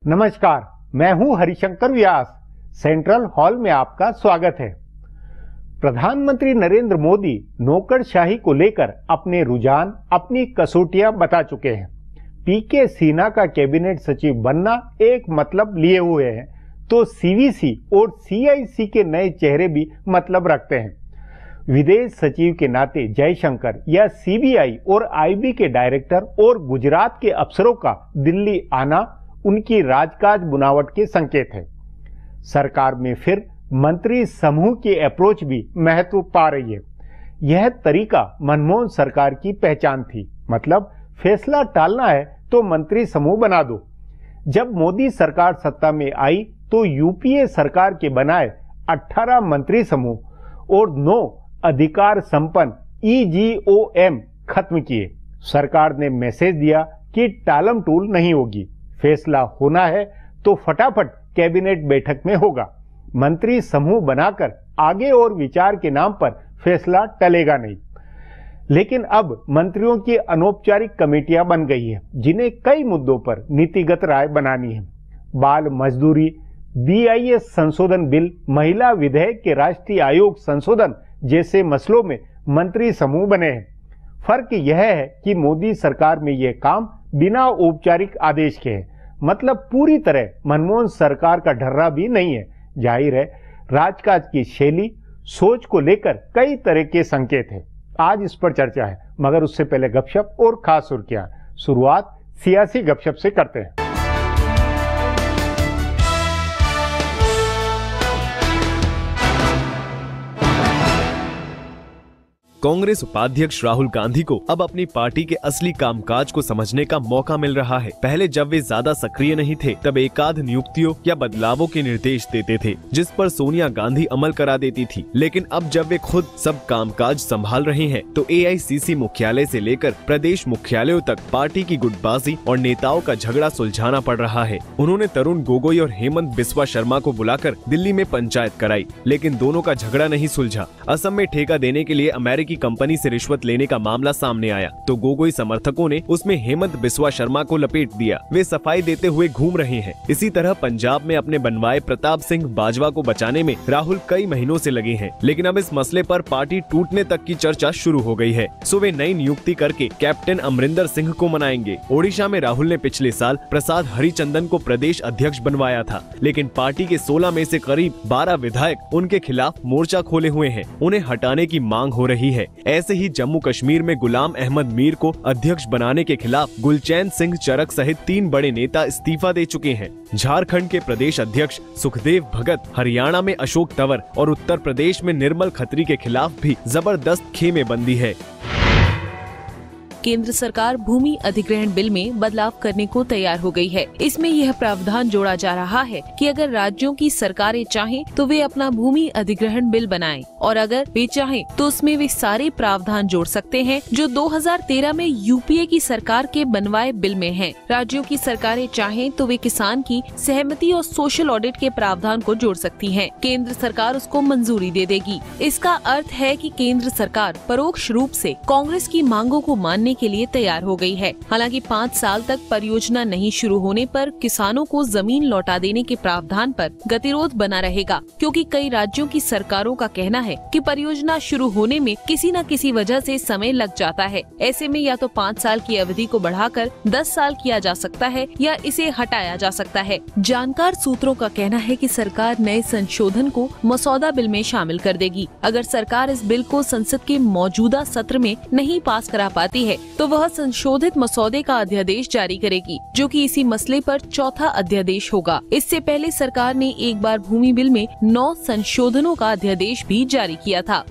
नमस्कार, मैं हूं हरिशंकर व्यास। सेंट्रल हॉल में आपका स्वागत है। प्रधानमंत्री नरेंद्र मोदी नौकरशाही को लेकर अपने रुझान, अपनी कसौटियां बता चुके हैं। पीके सिन्हा का कैबिनेट सचिव बनना एक मतलब लिए हुए हैं, तो सीवीसी और सीआईसी के नए चेहरे भी मतलब रखते हैं। विदेश सचिव के नाते जयशंकर या सीबीआई और आईबी के डायरेक्टर और गुजरात के अफसरों का दिल्ली आना उनकी राजकाज बुनावट के संकेत है। सरकार में फिर मंत्री समूह की अप्रोच भी महत्व पा रही है। यह तरीका मनमोहन सरकार की पहचान थी, मतलब फैसला टालना है तो मंत्री समूह बना दो। जब मोदी सरकार सत्ता में आई तो यूपीए सरकार के बनाए 18 मंत्री समूह और 9 अधिकार संपन्न EGOM खत्म किए। सरकार ने मैसेज दिया कि टालम टूल नहीं होगी, फैसला होना है तो फटाफट कैबिनेट बैठक में होगा। मंत्री समूह बनाकर आगे और विचार के नाम पर फैसला टलेगा नहीं। लेकिन अब मंत्रियों की अनौपचारिक कमेटियां बन गई है, जिन्हें कई मुद्दों पर नीतिगत राय बनानी है। बाल मजदूरी, BIS संशोधन बिल, महिला विधेयक के राष्ट्रीय आयोग संशोधन जैसे मसलों में मंत्री समूह बने हैं। फर्क यह है कि मोदी सरकार में यह काम बिना औपचारिक आदेश के है, मतलब पूरी तरह मनमोहन सरकार का ढर्रा भी नहीं है। जाहिर है, राजकाज की शैली, सोच को लेकर कई तरह के संकेत है। आज इस पर चर्चा है, मगर उससे पहले गपशप और खास सुर्खियां। शुरुआत सियासी गपशप से करते हैं। कांग्रेस उपाध्यक्ष राहुल गांधी को अब अपनी पार्टी के असली कामकाज को समझने का मौका मिल रहा है। पहले जब वे ज्यादा सक्रिय नहीं थे, तब एकाध नियुक्तियों या बदलावों के निर्देश देते थे, जिस पर सोनिया गांधी अमल करा देती थी। लेकिन अब जब वे खुद सब कामकाज संभाल रहे हैं, तो AICC मुख्यालय से लेकर प्रदेश मुख्यालयों तक पार्टी की गुटबाजी और नेताओं का झगड़ा सुलझाना पड़ रहा है। उन्होंने तरुण गोगोई और हेमंत बिस्वा शर्मा को बुलाकर दिल्ली में पंचायत कराई, लेकिन दोनों का झगड़ा नहीं सुलझा। असम में ठेका देने के लिए अमेरिकी कंपनी से रिश्वत लेने का मामला सामने आया, तो गोगोई समर्थकों ने उसमें हेमंत बिस्वा शर्मा को लपेट दिया। वे सफाई देते हुए घूम रहे हैं। इसी तरह पंजाब में अपने बनवाए प्रताप सिंह बाजवा को बचाने में राहुल कई महीनों से लगे हैं, लेकिन अब इस मसले पर पार्टी टूटने तक की चर्चा शुरू हो गई है। सो वे नई नियुक्ति करके कैप्टन अमरिंदर सिंह को मनाएंगे। ओडिशा में राहुल ने पिछले साल प्रसाद हरिचंदन को प्रदेश अध्यक्ष बनवाया था, लेकिन पार्टी के 16 में से करीब 12 विधायक उनके खिलाफ मोर्चा खोले हुए हैं। उन्हें हटाने की मांग हो रही है। ऐसे ही जम्मू कश्मीर में गुलाम अहमद मीर को अध्यक्ष बनाने के खिलाफ गुलचैन सिंह चरक सहित 3 बड़े नेता इस्तीफा दे चुके हैं। झारखंड के प्रदेश अध्यक्ष सुखदेव भगत, हरियाणा में अशोक तंवर और उत्तर प्रदेश में निर्मल खत्री के खिलाफ भी जबरदस्त खेमेबंदी है। केंद्र सरकार भूमि अधिग्रहण बिल में बदलाव करने को तैयार हो गई है। इसमें यह प्रावधान जोड़ा जा रहा है कि अगर राज्यों की सरकारें चाहें तो वे अपना भूमि अधिग्रहण बिल बनाएं, और अगर वे चाहें तो उसमें वे सारे प्रावधान जोड़ सकते हैं जो 2013 में यूपीए की सरकार के बनवाए बिल में हैं। राज्यों की सरकारें चाहें तो वे किसान की सहमति और सोशल ऑडिट के प्रावधान को जोड़ सकती हैं। केंद्र सरकार उसको मंजूरी दे देगी। इसका अर्थ है कि केंद्र सरकार परोक्ष रूप से कांग्रेस की मांगों को मानने के लिए तैयार हो गई है। हालांकि 5 साल तक परियोजना नहीं शुरू होने पर किसानों को जमीन लौटा देने के प्रावधान पर गतिरोध बना रहेगा, क्योंकि कई राज्यों की सरकारों का कहना है कि परियोजना शुरू होने में किसी न किसी वजह से समय लग जाता है। ऐसे में या तो 5 साल की अवधि को बढ़ाकर 10 साल किया जा सकता है या इसे हटाया जा सकता है। जानकार सूत्रों का कहना है कि सरकार नए संशोधन को मसौदा बिल में शामिल कर देगी। अगर सरकार इस बिल को संसद के मौजूदा सत्र में नहीं पास करा पाती है तो वह संशोधित मसौदे का अध्यादेश जारी करेगी, जो कि इसी मसले पर चौथा अध्यादेश होगा। इससे पहले सरकार ने एक बार भूमि बिल में 9 संशोधनों का अध्यादेश भी जारी किया था।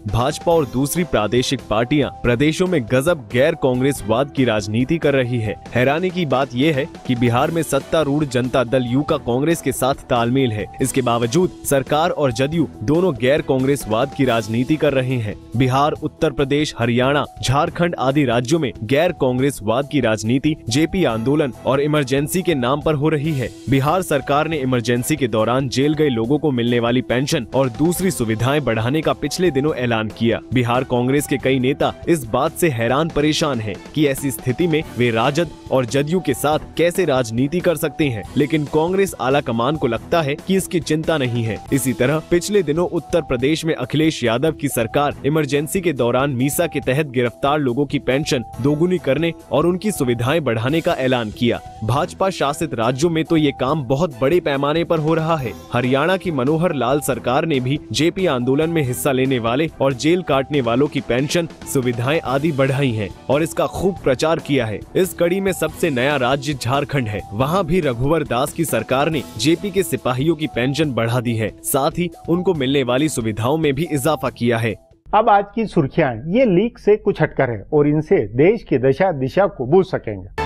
भाजपा और दूसरी प्रादेशिक पार्टियां प्रदेशों में गजब गैर कांग्रेसवाद की राजनीति कर रही है। हैरानी की बात यह है कि बिहार में सत्तारूढ़ जनता दल यू का कांग्रेस के साथ तालमेल है। इसके बावजूद सरकार और जदयू दोनों गैर कांग्रेसवाद की राजनीति कर रहे हैं। बिहार, उत्तर प्रदेश, हरियाणा, झारखंड आदि राज्यों में गैर कांग्रेसवाद की राजनीति जेपी आंदोलन और इमरजेंसी के नाम पर हो रही है। बिहार सरकार ने इमरजेंसी के दौरान जेल गए लोगों को मिलने वाली पेंशन और दूसरी सुविधाएं बढ़ाने का पिछले दिनों ऐलान किया। बिहार कांग्रेस के कई नेता इस बात से हैरान परेशान हैं कि ऐसी स्थिति में वे राजद और जदयू के साथ कैसे राजनीति कर सकते हैं, लेकिन कांग्रेस आला कमान को लगता है कि इसकी चिंता नहीं है। इसी तरह पिछले दिनों उत्तर प्रदेश में अखिलेश यादव की सरकार इमरजेंसी के दौरान मीसा के तहत गिरफ्तार लोगों की पेंशन दोगुनी करने और उनकी सुविधाएं बढ़ाने का ऐलान किया। भाजपा शासित राज्यों में तो ये काम बहुत बड़े पैमाने पर हो रहा है। हरियाणा की मनोहर लाल सरकार ने भी जेपी आंदोलन में हिस्सा लेने वाले और जेल काटने वालों की पेंशन, सुविधाएं आदि बढ़ाई हैं और इसका खूब प्रचार किया है। इस कड़ी में सबसे नया राज्य झारखंड है। वहाँ भी रघुवर दास की सरकार ने जेपी के सिपाहियों की पेंशन बढ़ा दी है, साथ ही उनको मिलने वाली सुविधाओं में भी इजाफा किया है। अब आज की सुर्खियां ये लीक से कुछ हटकर है और इनसे देश की दशा दिशा को बूझ सकेंगे।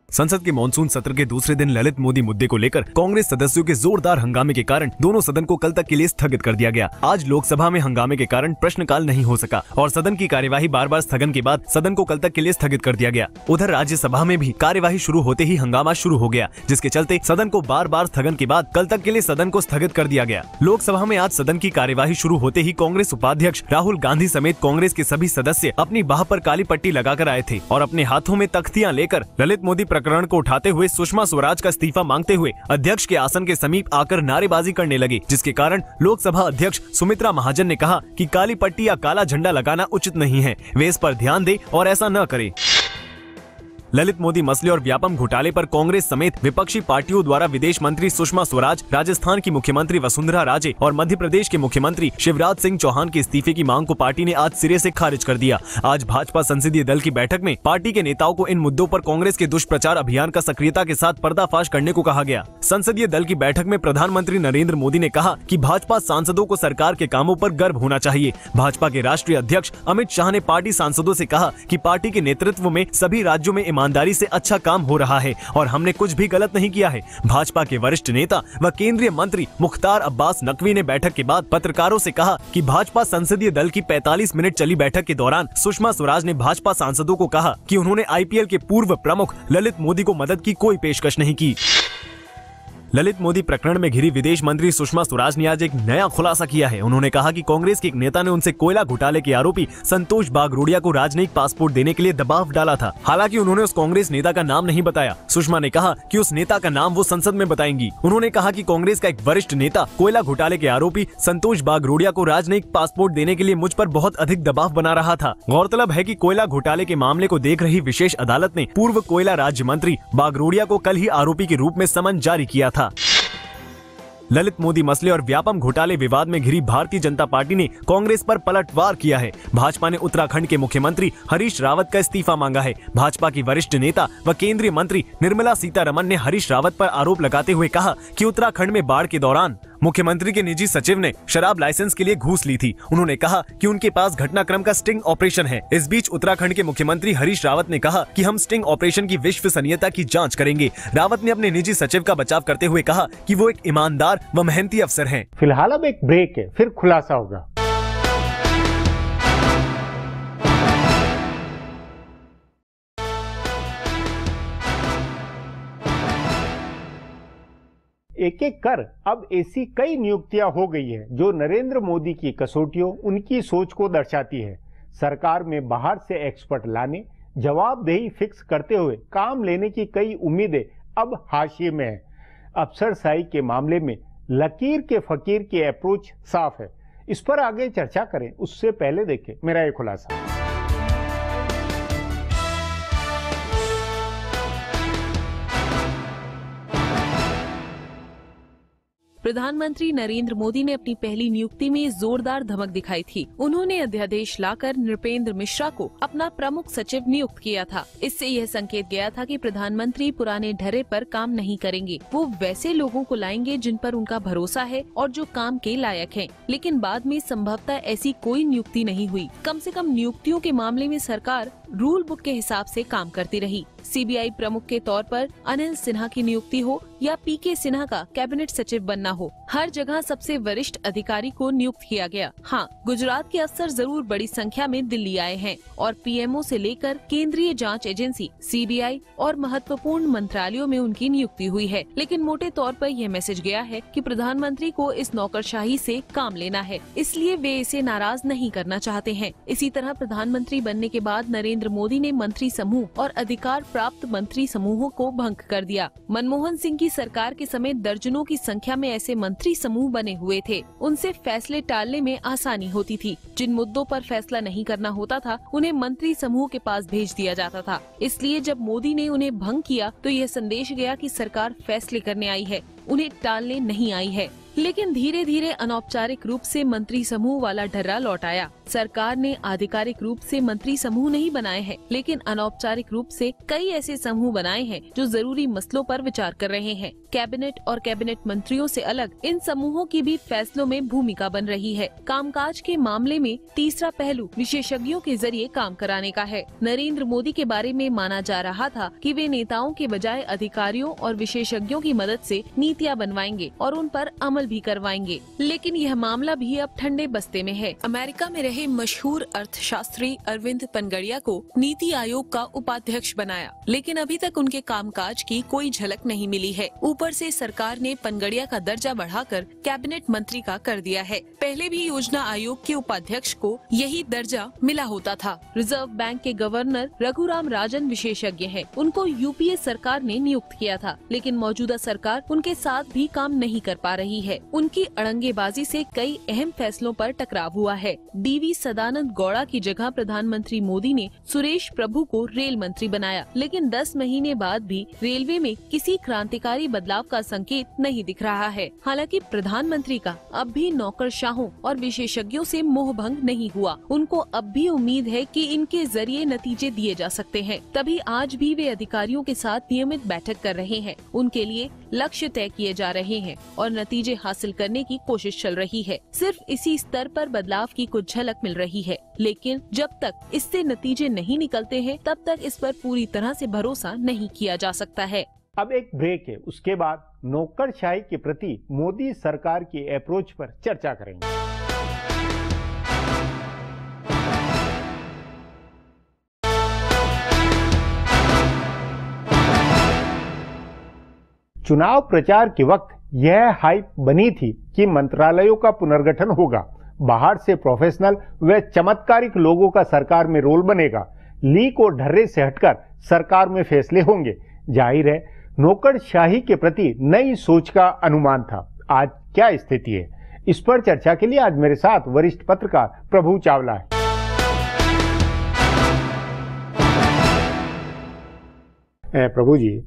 संसद के मॉनसून सत्र के दूसरे दिन ललित मोदी मुद्दे को लेकर कांग्रेस सदस्यों के जोरदार हंगामे के कारण दोनों सदन को कल तक के लिए स्थगित कर दिया गया। आज लोकसभा में हंगामे के कारण प्रश्नकाल नहीं हो सका और सदन की कार्यवाही बार बार स्थगन के बाद सदन को कल तक के लिए स्थगित कर दिया गया। उधर राज्यसभा में भी कार्यवाही शुरू होते ही हंगामा शुरू हो गया, जिसके चलते सदन को बार बार स्थगन के बाद कल तक के लिए सदन को स्थगित कर दिया गया। लोकसभा में आज सदन की कार्यवाही शुरू होते ही कांग्रेस उपाध्यक्ष राहुल गांधी समेत कांग्रेस के सभी सदस्य अपनी बाह पर काली पट्टी लगाकर आए थे और अपने हाथों में तख्तियां लेकर ललित मोदी प्रकरण को उठाते हुए सुषमा स्वराज का इस्तीफा मांगते हुए अध्यक्ष के आसन के समीप आकर नारेबाजी करने लगे, जिसके कारण लोकसभा अध्यक्ष सुमित्रा महाजन ने कहा कि काली पट्टी या काला झंडा लगाना उचित नहीं है, वे इस पर ध्यान दें और ऐसा न करें। ललित मोदी मसले और व्यापम घोटाले पर कांग्रेस समेत विपक्षी पार्टियों द्वारा विदेश मंत्री सुषमा स्वराज, राजस्थान की मुख्यमंत्री वसुंधरा राजे और मध्य प्रदेश के मुख्यमंत्री शिवराज सिंह चौहान के इस्तीफे की मांग को पार्टी ने आज सिरे से खारिज कर दिया। आज भाजपा संसदीय दल की बैठक में पार्टी के नेताओं को इन मुद्दों पर कांग्रेस के दुष्प्रचार अभियान का सक्रियता के साथ पर्दाफाश करने को कहा गया। संसदीय दल की बैठक में प्रधानमंत्री नरेंद्र मोदी ने कहा कि भाजपा सांसदों को सरकार के कामों पर गर्व होना चाहिए। भाजपा के राष्ट्रीय अध्यक्ष अमित शाह ने पार्टी सांसदों से कहा कि पार्टी के नेतृत्व में सभी राज्यों में ईमानदारी से अच्छा काम हो रहा है और हमने कुछ भी गलत नहीं किया है। भाजपा के वरिष्ठ नेता व केंद्रीय मंत्री मुख्तार अब्बास नकवी ने बैठक के बाद पत्रकारों से कहा कि भाजपा संसदीय दल की 45 मिनट चली बैठक के दौरान सुषमा स्वराज ने भाजपा सांसदों को कहा कि उन्होंने आईपीएल के पूर्व प्रमुख ललित मोदी को मदद की कोई पेशकश नहीं की। ललित मोदी प्रकरण में घिरी विदेश मंत्री सुषमा स्वराज ने आज एक नया खुलासा किया है। उन्होंने कहा कि कांग्रेस के एक नेता ने उनसे कोयला घोटाले के आरोपी संतोष बागरोडिया को राजनयिक पासपोर्ट देने के लिए दबाव डाला था। हालांकि उन्होंने उस कांग्रेस नेता का नाम नहीं बताया। सुषमा ने कहा कि उस नेता का नाम वो संसद में बताएंगी। उन्होंने कहा कि कांग्रेस का एक वरिष्ठ नेता कोयला घोटाले के आरोपी संतोष बागरोडिया को राजनयिक पासपोर्ट देने के लिए मुझ पर बहुत अधिक दबाव बना रहा था। गौरतलब है कि कोयला घोटाले के मामले को देख रही विशेष अदालत ने पूर्व कोयला राज्य मंत्री बागरोडिया को कल ही आरोपी के रूप में समन जारी किया था। ललित मोदी मसले और व्यापम घोटाले विवाद में घिरी भारतीय जनता पार्टी ने कांग्रेस पर पलटवार किया है। भाजपा ने उत्तराखंड के मुख्यमंत्री हरीश रावत का इस्तीफा मांगा है। भाजपा की वरिष्ठ नेता व केंद्रीय मंत्री निर्मला सीतारमण ने हरीश रावत पर आरोप लगाते हुए कहा कि उत्तराखंड में बाढ़ के दौरान मुख्यमंत्री के निजी सचिव ने शराब लाइसेंस के लिए घूस ली थी। उन्होंने कहा कि उनके पास घटनाक्रम का स्टिंग ऑपरेशन है। इस बीच उत्तराखंड के मुख्यमंत्री हरीश रावत ने कहा कि हम स्टिंग ऑपरेशन की विश्वसनीयता की जांच करेंगे। रावत ने अपने निजी सचिव का बचाव करते हुए कहा कि वो एक ईमानदार व मेहनती अफसर हैं। फिलहाल अब एक ब्रेक है, फिर खुलासा होगा। एक एक कर अब ऐसी कई नियुक्तियां हो गई है जो नरेंद्र मोदी की कसौटियों, उनकी सोच को दर्शाती है। सरकार में बाहर से एक्सपर्ट लाने, जवाबदेही फिक्स करते हुए काम लेने की कई उम्मीदें अब हाशिए में है। अफसरशाही के मामले में लकीर के फकीर की अप्रोच साफ है। इस पर आगे चर्चा करें उससे पहले देखें मेरा ये खुलासा। प्रधानमंत्री नरेंद्र मोदी ने अपनी पहली नियुक्ति में जोरदार धमक दिखाई थी। उन्होंने अध्यादेश लाकर नृपेंद्र मिश्रा को अपना प्रमुख सचिव नियुक्त किया था। इससे यह संकेत गया था कि प्रधानमंत्री पुराने ढर्रे पर काम नहीं करेंगे। वो वैसे लोगों को लाएंगे जिन पर उनका भरोसा है और जो काम के लायक हैं। लेकिन बाद में संभवतः ऐसी कोई नियुक्ति नहीं हुई। कम से कम नियुक्तियों के मामले में सरकार रूल बुक के हिसाब से काम करती रही। सीबीआई प्रमुख के तौर पर अनिल सिन्हा की नियुक्ति हो या पीके सिन्हा का कैबिनेट सचिव बनना हो, हर जगह सबसे वरिष्ठ अधिकारी को नियुक्त किया गया। हाँ, गुजरात के अफसर जरूर बड़ी संख्या में दिल्ली आए हैं और पीएमओ से लेकर केंद्रीय जांच एजेंसी सीबीआई और महत्वपूर्ण मंत्रालयों में उनकी नियुक्ति हुई है। लेकिन मोटे तौर पर यह मैसेज गया है कि प्रधानमंत्री को इस नौकरशाही से काम लेना है, इसलिए वे इसे नाराज नहीं करना चाहते हैं। इसी तरह प्रधानमंत्री बनने के बाद नरेंद्र मोदी ने मंत्री समूह और अधिकार प्राप्त मंत्री समूहों को भंग कर दिया। मनमोहन सिंह की सरकार के समय दर्जनों की संख्या में ऐसे मंत्री समूह बने हुए थे। उनसे फैसले टालने में आसानी होती थी। जिन मुद्दों पर फैसला नहीं करना होता था उन्हें मंत्री समूह के पास भेज दिया जाता था। इसलिए जब मोदी ने उन्हें भंग किया तो यह संदेश गया कि सरकार फैसले करने आई है, उन्हें टालने नहीं आई है। लेकिन धीरे धीरे अनौपचारिक रूप से मंत्री समूह वाला ढर्रा लौट आया। सरकार ने आधिकारिक रूप से मंत्री समूह नहीं बनाए हैं, लेकिन अनौपचारिक रूप से कई ऐसे समूह बनाए हैं जो जरूरी मसलों पर विचार कर रहे हैं। कैबिनेट और कैबिनेट मंत्रियों से अलग इन समूहों की भी फैसलों में भूमिका बन रही है। कामकाज के मामले में तीसरा पहलू विशेषज्ञों के जरिए काम कराने का है। नरेंद्र मोदी के बारे में माना जा रहा था कि वे नेताओं के बजाय अधिकारियों और विशेषज्ञों की मदद से नीतियां बनवाएंगे और उन पर अमल भी करवाएंगे। लेकिन यह मामला भी अब ठंडे बस्ते में है। अमेरिका में रहे मशहूर अर्थशास्त्री अरविंद पनगड़िया को नीति आयोग का उपाध्यक्ष बनाया, लेकिन अभी तक उनके कामकाज की कोई झलक नहीं मिली है। ऊपर से सरकार ने पनगड़िया का दर्जा बढ़ाकर कैबिनेट मंत्री का कर दिया है। पहले भी योजना आयोग के उपाध्यक्ष को यही दर्जा मिला होता था। रिजर्व बैंक के गवर्नर रघुराम राजन विशेषज्ञ हैं। उनको यूपीए सरकार ने नियुक्त किया था, लेकिन मौजूदा सरकार उनके साथ भी काम नहीं कर पा रही है। उनकी अड़ंगेबाजी से कई अहम फैसलों पर टकराव हुआ है। डीवी सदानंद गौड़ा की जगह प्रधानमंत्री मोदी ने सुरेश प्रभु को रेल मंत्री बनाया, लेकिन 10 महीने बाद भी रेलवे में किसी क्रांतिकारी बदलाव का संकेत नहीं दिख रहा है। हालांकि प्रधानमंत्री का अब भी नौकरशाहों और विशेषज्ञों से मोह भंग नहीं हुआ। उनको अब भी उम्मीद है कि इनके जरिए नतीजे दिए जा सकते हैं। तभी आज भी वे अधिकारियों के साथ नियमित बैठक कर रहे हैं। उनके लिए लक्ष्य तय किए जा रहे हैं और नतीजे हासिल करने की कोशिश चल रही है। सिर्फ इसी स्तर पर बदलाव की कुछ झलक मिल रही है, लेकिन जब तक इससे नतीजे नहीं निकलते हैं तब तक इस पर पूरी तरह से भरोसा नहीं किया जा सकता है। अब एक ब्रेक है, उसके बाद नौकरशाही के प्रति मोदी सरकार की अप्रोच पर चर्चा करेंगे। चुनाव प्रचार के वक्त यह हाइप बनी थी कि मंत्रालयों का पुनर्गठन होगा, बाहर से प्रोफेशनल व चमत्कारिक लोगों का सरकार में रोल बनेगा, लीक और ढर्रे से हटकर सरकार में फैसले होंगे। जाहिर है नौकरशाही के प्रति नई सोच का अनुमान था। आज क्या स्थिति है, इस पर चर्चा के लिए आज मेरे साथ वरिष्ठ पत्रकार प्रभु चावला है। प्रभु जी,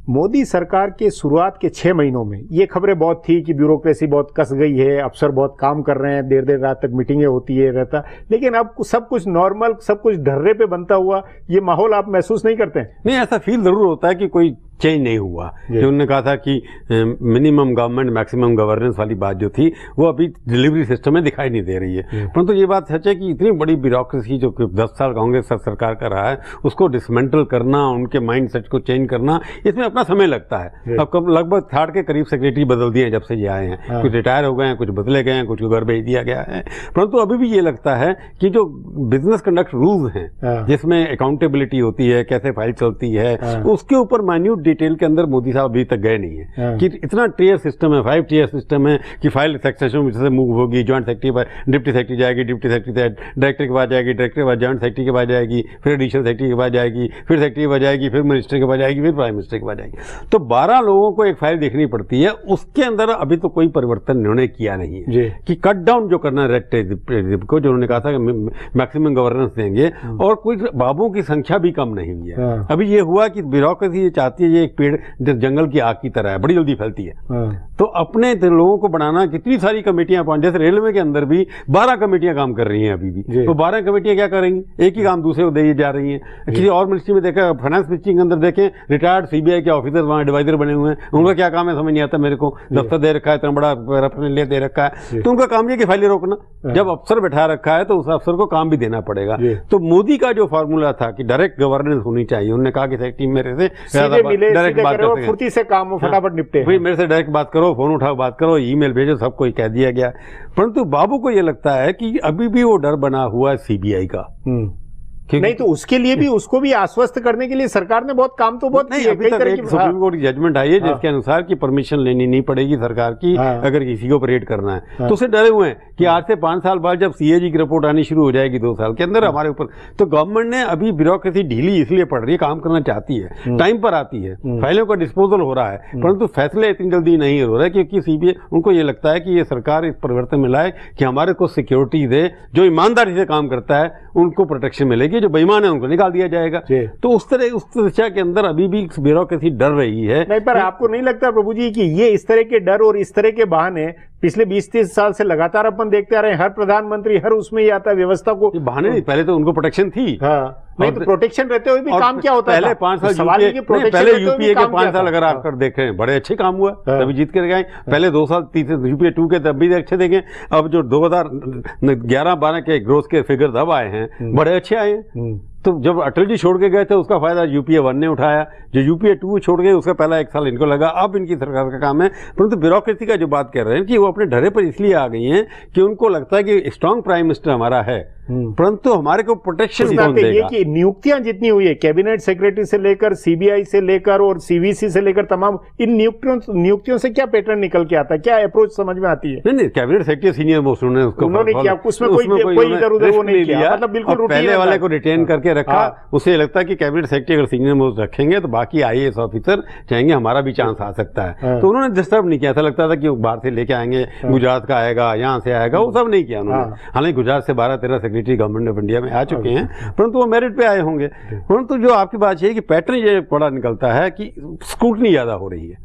मोदी सरकार के शुरुआत के 6 महीनों में ये खबरें बहुत थी कि ब्यूरोक्रेसी बहुत कस गई है, अफसर बहुत काम कर रहे हैं, देर देर रात तक मीटिंगें होती है रहता, लेकिन अब सब कुछ नॉर्मल, सब कुछ ढर्रे पे बनता हुआ ये माहौल आप महसूस नहीं करते हैं? नहीं, ऐसा फील जरूर होता है कि कोई चेंज नहीं हुआ। जो उन्होंने कहा था कि मिनिमम गवर्नमेंट मैक्सिमम गवर्नेंस वाली बात जो थी वो अभी डिलीवरी सिस्टम में दिखाई नहीं दे रही है। परंतु ये बात सच है कि इतनी बड़ी ब्यूरोक्रेसी जो 10 साल कांग्रेस सरकार का रहा है उसको डिसमेंटल करना, उनके माइंड सेट को चेंज करना, इसमें अपना समय लगता है। अब कब लगभग 60 के करीब सेक्रेटरी बदल दिए हैं जब से ये आए हैं। कुछ रिटायर हो गए हैं, कुछ बदले गए हैं, कुछ को घर भेज दिया गया है। परंतु अभी भी ये लगता है कि जो बिजनेस कंडक्ट रूल्स हैं जिसमें अकाउंटेबिलिटी होती है, कैसे फाइल चलती है, उसके ऊपर माइन्यूट डिटेल के अंदर मोदी साहब अभी तक गए नहीं है। कि इतना टियर सिस्टम है, 5 टियर सिस्टम है कि फाइल सक्सेशन से मूव होगी, ज्वाइंट सेक्रेटरी पर डिप्टी सेक्रेटरी जाएगी, डिप्टी सेक्रेटरी से डायरेक्टर के बाद जाएगी, डायरेक्टर के बाद ज्वाइंट सेक्रेटरी के बाद जाएगी, फिर एडिशनल सेक्रेटरी के बाद जाएगी, फिर सेक्रेटरी के बाद जाएगी, फिर मिनिस्टर के बाद जाएगी, फिर प्राइम मिनिस्टर के बाद जाएगी। तो 12 लोगों को एक फाइल देखनी पड़ती है। उसके अंदर अभी तो कोई परिवर्तन उन्होंने किया नहीं है कि कट डाउन जो करना रेड टेप को, जो उन्होंने कहा था मैक्सिमम गवर्नेंस देंगे, और कुछ बाबुओं की संख्या भी कम नहीं हुई है। अभी ये हुआ कि ब्यूरोक्रेसी ये चाहती है ये एक पेड़ जंगल की आग की तरह है, बड़ी जल्दी फैलती है। तो अपने लोगों को बनाना, कितनी सारी कमेटियां अपॉइंट, जैसे रेलवे के अंदर भी 12 कमेटियां काम कर रही हैं अभी भी, तो 12 कमेटियां क्या करेंगी, एक ही काम दूसरे को दे जा रही हैं। किसी और मिनिस्ट्री में देखा, फाइनेंस मिनिस्ट्री के अंदर देखें, रिटायर्ड सीबीआई के ऑफिसर वहां डिवाइजर बने हुए हैं, उनका क्या काम है समझ नहीं आता मेरे को। दफ्तर दे रखा है, इतना बड़ा रेफरेंस दे रखा है, तो उनका काम ये कि फाइलें रोकना। जब अफसर बैठा रखा है तो उस अफसर को काम भी देना पड़ेगा। तो मोदी का जो फॉर्मूला था कि डायरेक्ट गवर्नेंस होनी चाहिए, उन्होंने कहा कि टीम मेरे से डायरेक्ट बात करो, फुर्ती से काम फटाफट निपटे, भाई मेरे से डायरेक्ट बात करो, फोन उठाओ बात करो, ईमेल भेजो, सबको कह दिया गया। परंतु बाबू को यह लगता है कि अभी भी वो डर बना हुआ है सीबीआई का। नहीं, तो उसके लिए भी, उसको भी आश्वस्त करने के लिए सरकार ने बहुत काम तो बहुत नहीं, अभी तक एक सुप्रीम कोर्ट की जजमेंट आई है जिसके अनुसार की परमिशन लेनी नहीं पड़ेगी सरकार की अगर किसी को ऑपरेट करना है। तो उसे डरे हुए हैं कि आज से 5 साल बाद जब सीएजी की रिपोर्ट आनी शुरू हो जाएगी 2 साल के अंदर हमारे ऊपर, तो गवर्नमेंट ने अभी ब्यूरोक्रेसी ढीली इसलिए पड़ रही है, काम करना चाहती है, टाइम पर आती है, फाइलों का डिस्पोजल हो रहा है, परंतु फैसले इतनी जल्दी नहीं हो रहे क्योंकि सीबीआई, उनको ये लगता है कि ये सरकार इस परिवर्तन में लाए कि हमारे को सिक्योरिटी दे, जो ईमानदारी से काम करता है उनको प्रोटेक्शन मिलेगी, जो बेईमान है उनको निकाल दिया जाएगा। तो उस दिशा के अंदर अभी भी ब्यूरोक्रेसी डर रही है। नहीं, पर आपको नहीं लगता प्रभु जी कि ये इस तरह के डर और इस तरह के बहाने पिछले 20-30 साल से लगातार अपन देखते आ रहे हैं, हर प्रधानमंत्री हर उसमें ही आता है, व्यवस्था को बहाने नहीं, पहले तो उनको प्रोटेक्शन थी। नहीं, तो प्रोटेक्शन रहते हुए भी काम क्या होता है? पहले 5 साल पहले यूपीए के 5 साल अगर आप कर देख रहे हैं, बड़े अच्छे काम हुआ, तभी जीत कर गए। पहले 2 साल यूपीए 2 के तब भी अच्छे देखें। अब जो 2011-12 के ग्रोथ के फिगर्स अब आए हैं, बड़े अच्छे आए हैं। तो जब अटल जी छोड़ के गए थे उसका फायदा यूपीए 1 ने उठाया, जो यूपीए 2 छोड़ गए उसका पहला 1 साल इनको लगा, अब इनकी सरकार का काम है। परंतु ब्यूरोक्रेसी का जो बात कर रहे हैं कि वो अपने ढरे पर इसलिए आ गई हैं कि उनको लगता है कि स्ट्रांग प्राइम मिनिस्टर हमारा है, परंतु हमारे को प्रोटेक्शन कौन देगा? ये कि नियुक्तियां जितनी हुई है, कैबिनेट सेक्रेटरी से लेकर सीबीआई से लेकर और सीवीसी से लेकर तमाम इन नियुक्तियों से क्या पैटर्न निकल के आता है, क्या अप्रोच समझ में आती है? नहीं, कैबिनेट सेक्रेटरी सीनियर मोस्ट उन्होंने क्या, उसमें कोई इधर उधर वो नहीं किया, मतलब बिल्कुल पहले वाले को रिटेन करके रखा। उसे लगता है कि कैबिनेट सेक्रेटरी अगर सीनियर मोस्ट रखेंगे तो बाकी आईएएस ऑफिसर चाहेंगे हमारा भी चांस आ सकता है, तो उन्होंने डिस्टर्ब नहीं किया। था लगता था कि बाहर से लेके आएंगे, गुजरात का आएगा, यहाँ से आएगा, वो सब नहीं किया उन्होंने। हालांकि गुजरात से 12-13 सेक्रेटरी गवर्नमेंट ऑफ इंडिया में आ चुके हैं, परंतु वो मेरिट पे आए होंगे। परंतु जो आपकी बात है कि पैटर्न ये बड़ा निकलता है कि स्क्रूटनी ज्यादा हो रही है,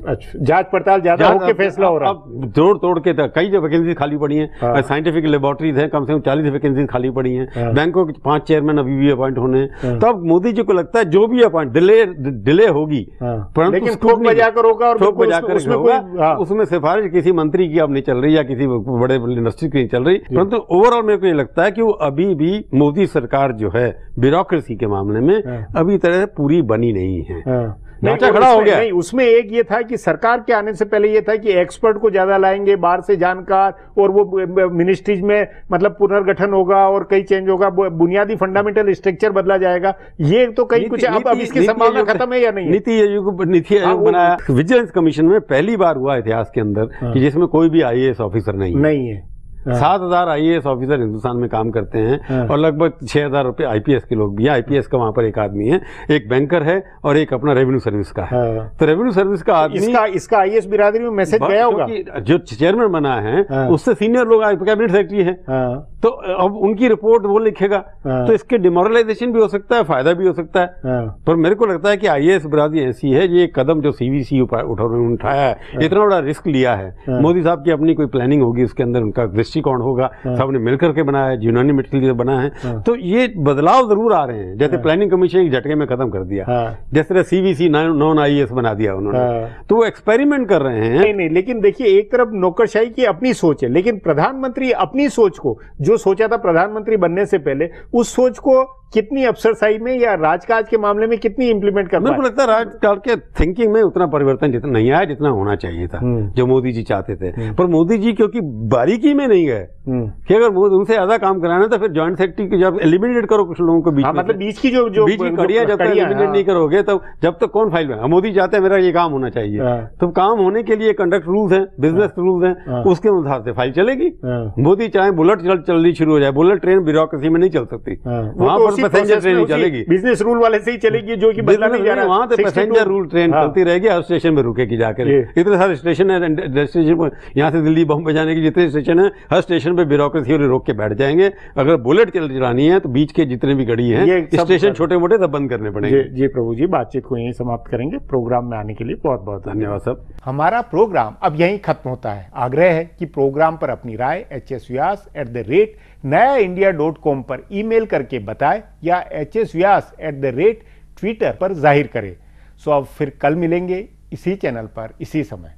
अच्छा, जांच पड़ताल ज्यादा होकर फैसला हो रहा है। अब जोड़ तोड़ के कई जो वैकेंसी खाली पड़ी है, साइंटिफिक लेबोरेटरीज है, कम से कम 40 वैकेंसी खाली पड़ी है, बैंकों के 5 चेयरमैन अभी भी अपॉइंट होने। तो अब मोदी जी को लगता है जो भी अपॉइंट डिले होगी, परंतु उसमें सिफारिश किसी मंत्री की अब नहीं चल रही या किसी बड़े इंडस्ट्री की नहीं चल रही। परंतु ओवरऑल मेरे को ये लगता है कि वो अभी भी मोदी सरकार जो है ब्यूरोक्रेसी के मामले में अभी तरह पूरी बनी नहीं है। ढांचा खड़ा हो गया। नहीं, उसमें एक ये था कि सरकार के आने से पहले ये था कि एक्सपर्ट को ज्यादा लाएंगे, बाहर से जानकार, और वो मिनिस्ट्रीज में मतलब पुनर्गठन होगा और कई चेंज होगा, बुनियादी फंडामेंटल स्ट्रक्चर बदला जाएगा। ये तो कहीं कुछ अब इसकी संभावना खत्म है या नहीं? नीति आयोग बनाया, विजिलेंस कमीशन में पहली बार हुआ इतिहास के अंदर कि जिसमें कोई भी आईएएस ऑफिसर नहीं है। 7,000 आईएएस ऑफिसर हिंदुस्तान में काम करते हैं और लगभग 6,000 रुपए आईपीएस के लोग भी हैं। आईपीएस का वहां पर एक आदमी है, एक बैंकर है और एक अपना रेवेन्यू सर्विस का है। तो रेवेन्यू सर्विस का आदमी, इसका आईएएस बिरादरी में मैसेज गया होगा। जो चेयरमैन बना है उससे सीनियर लोग कैबिनेट सेक्रेटरी है, तो अब उन्की रिपोर्ट वो लिखेगा, तो इसके डिमोरलाइजेशन भी हो सकता है, फायदा भी हो सकता है। पर मेरे को लगता है कि आईएएस बिरादरी ऐसी है, ये कदम जो सीवीसी उठाया है, इतना बड़ा रिस्क लिया है। मोदी साहब की अपनी कोई प्लानिंग होगी, उसके अंदर उनका दृष्टिकोण होगा, सबने मिलकर के बनाया है, यूनानिमिटी के लिए बना है। तो ये बदलाव जरूर आ रहे हैं। जैसे प्लानिंग कमीशन एक झटके में खत्म कर दिया, जिस तरह सीवीसी नॉन आईएएस बना दिया उन्होंने, तो वो एक्सपेरिमेंट कर रहे हैं। नहीं, लेकिन देखिए, एक तरफ नौकरशाही की अपनी सोच है, लेकिन प्रधानमंत्री अपनी सोच को, जो सोचा था प्रधानमंत्री बनने से पहले, उस सोच को कितनी अफसरशाही में या राजकाज के मामले में कितनी इंप्लीमेंट कर पाए? मेरे को लगता है राजकाज के थिंकिंग में उतना परिवर्तन जितना नहीं आया जितना होना चाहिए था, जो मोदी जी चाहते थे। पर मोदी जी क्योंकि बारीकी में नहीं गए कि अगर उनसे ज्यादा काम कराना तो फिर जॉइंट सेक्रेटरी की जब एलिमिनेट करो कुछ लोगों को बीच में, मतलब बीच की जो बीच की कड़ियां जब तक एलिमिनेट नहीं करोगे तब जब तक कौन फाइल में। मोदी चाहते हैं मेरा ये काम होना चाहिए, तो काम होने के लिए कंडक्ट रूल्स हैं, बिजनेस रूल्स हैं, उसके अनुसार से फाइल चलेगी। मोदी चाहे बुलेट चलनी शुरू हो जाए, बुलेट ट्रेन ब्यूरोक्रेसी में नहीं चल सकती, वहां पर तो पैसेंजर ट्रेन नहीं चलेगी, बिजनेस रूल वाले से ही चलेगी जो कि बदला नहीं जा रहा। वहां तो पैसेंजर रूल ट्रेन चलती रहेगी, हर स्टेशन पे रुकेगी जाकर। इतने सारे स्टेशन है, डेस्टिनेशन यहाँ से दिल्ली बॉम्बे जाने के जितने स्टेशन है, हर स्टेशन पे ब्यूरोक्रेसी और रोक के बैठ जाएंगे। अगर बुलेट चलानी है तो बीच के जितने भी गाड़ी है स्टेशन छोटे मोटे सब बंद करने पड़ेंगे। जी प्रभु जी, बातचीत को यहीं समाप्त करेंगे। प्रोग्राम में आने के लिए बहुत बहुत धन्यवाद सब। हमारा प्रोग्राम अब यहीं खत्म होता है। आग्रह है कि प्रोग्राम पर अपनी राय hsvyas@nayaindia.com पर ईमेल करके बताएं या hsvyas@twitter पर जाहिर करें। सो अब फिर कल मिलेंगे इसी चैनल पर इसी समय।